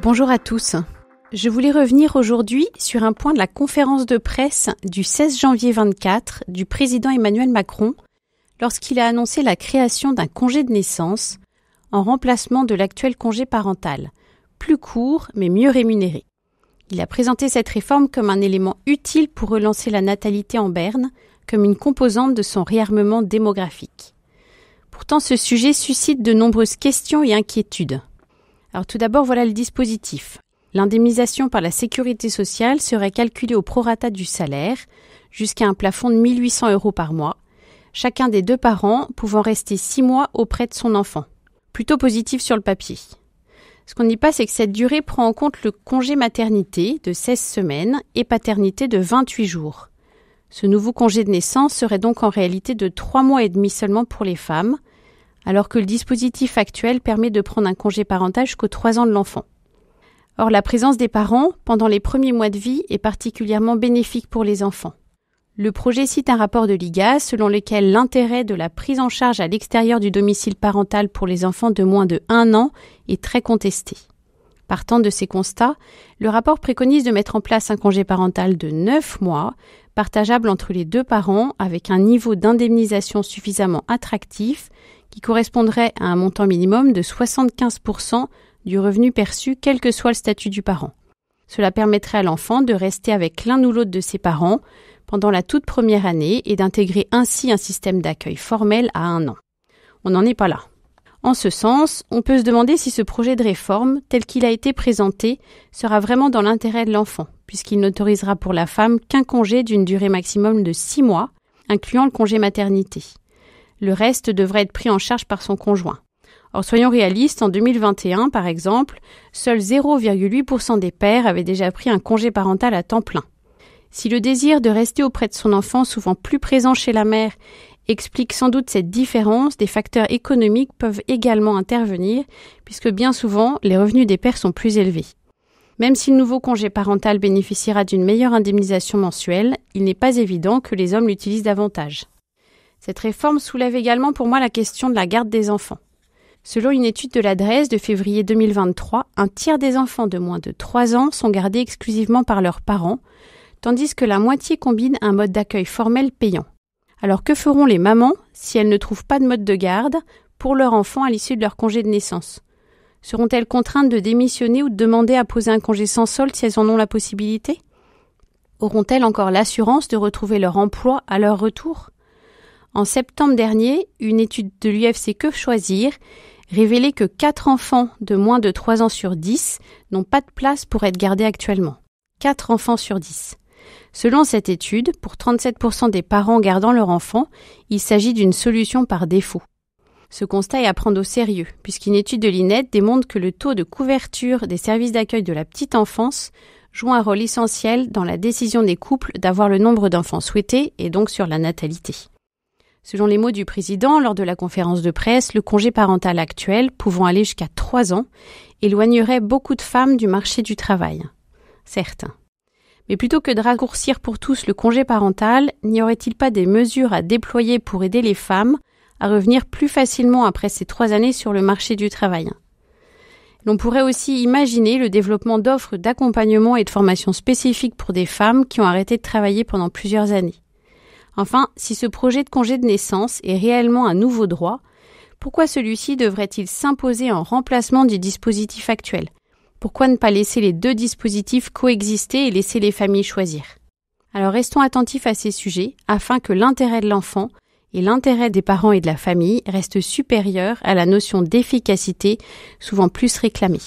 Bonjour à tous. Je voulais revenir aujourd'hui sur un point de la conférence de presse du 16 janvier 2024 du président Emmanuel Macron lorsqu'il a annoncé la création d'un congé de naissance en remplacement de l'actuel congé parental, plus court mais mieux rémunéré. Il a présenté cette réforme comme un élément utile pour relancer la natalité en berne, comme une composante de son réarmement démographique. Pourtant, ce sujet suscite de nombreuses questions et inquiétudes. Alors tout d'abord, voilà le dispositif. L'indemnisation par la sécurité sociale serait calculée au prorata du salaire, jusqu'à un plafond de 1 800 € par mois, chacun des deux parents pouvant rester 6 mois auprès de son enfant. Plutôt positif sur le papier. Ce qu'on n'y pas, c'est que cette durée prend en compte le congé maternité de 16 semaines et paternité de 28 jours. Ce nouveau congé de naissance serait donc en réalité de 3 mois et demi seulement pour les femmes, alors que le dispositif actuel permet de prendre un congé parental jusqu'aux 3 ans de l'enfant. Or, la présence des parents pendant les premiers mois de vie est particulièrement bénéfique pour les enfants. Le projet cite un rapport de l'IGAS selon lequel l'intérêt de la prise en charge à l'extérieur du domicile parental pour les enfants de moins de 1 an est très contesté. Partant de ces constats, le rapport préconise de mettre en place un congé parental de 9 mois, partageable entre les deux parents avec un niveau d'indemnisation suffisamment attractif qui correspondrait à un montant minimum de 75% du revenu perçu, quel que soit le statut du parent. Cela permettrait à l'enfant de rester avec l'un ou l'autre de ses parents pendant la toute première année et d'intégrer ainsi un système d'accueil formel à 1 an. On n'en est pas là. En ce sens, on peut se demander si ce projet de réforme, tel qu'il a été présenté, sera vraiment dans l'intérêt de l'enfant, puisqu'il n'autorisera pour la femme qu'un congé d'une durée maximum de 6 mois, incluant le congé maternité. Le reste devrait être pris en charge par son conjoint. Or, soyons réalistes, en 2021, par exemple, seuls 0,8% des pères avaient déjà pris un congé parental à temps plein. Si le désir de rester auprès de son enfant, souvent plus présent chez la mère, explique sans doute cette différence, des facteurs économiques peuvent également intervenir, puisque bien souvent, les revenus des pères sont plus élevés. Même si le nouveau congé parental bénéficiera d'une meilleure indemnisation mensuelle, il n'est pas évident que les hommes l'utilisent davantage. Cette réforme soulève également pour moi la question de la garde des enfants. Selon une étude de l'adresse de février 2023, un tiers des enfants de moins de 3 ans sont gardés exclusivement par leurs parents, tandis que la moitié combine un mode d'accueil formel payant. Alors que feront les mamans si elles ne trouvent pas de mode de garde pour leur enfant à l'issue de leur congé de naissance ? Seront-elles contraintes de démissionner ou de demander à poser un congé sans solde si elles en ont la possibilité ? Auront-elles encore l'assurance de retrouver leur emploi à leur retour ? En septembre dernier, une étude de l'UFC Que Choisir révélait que 4 enfants de moins de 3 ans sur 10 n'ont pas de place pour être gardés actuellement. 4 enfants sur 10. Selon cette étude, pour 37% des parents gardant leur enfant, il s'agit d'une solution par défaut. Ce constat est à prendre au sérieux, puisqu'une étude de l'INED démontre que le taux de couverture des services d'accueil de la petite enfance joue un rôle essentiel dans la décision des couples d'avoir le nombre d'enfants souhaités et donc sur la natalité. Selon les mots du président lors de la conférence de presse, le congé parental actuel, pouvant aller jusqu'à 3 ans, éloignerait beaucoup de femmes du marché du travail. Certes. Mais plutôt que de raccourcir pour tous le congé parental, n'y aurait-il pas des mesures à déployer pour aider les femmes à revenir plus facilement après ces 3 années sur le marché du travail ? L'on pourrait aussi imaginer le développement d'offres d'accompagnement et de formation spécifiques pour des femmes qui ont arrêté de travailler pendant plusieurs années. Enfin, si ce projet de congé de naissance est réellement un nouveau droit, pourquoi celui-ci devrait-il s'imposer en remplacement du dispositif actuel ? Pourquoi ne pas laisser les deux dispositifs coexister et laisser les familles choisir ? Alors restons attentifs à ces sujets afin que l'intérêt de l'enfant et l'intérêt des parents et de la famille restent supérieurs à la notion d'efficacité souvent plus réclamée.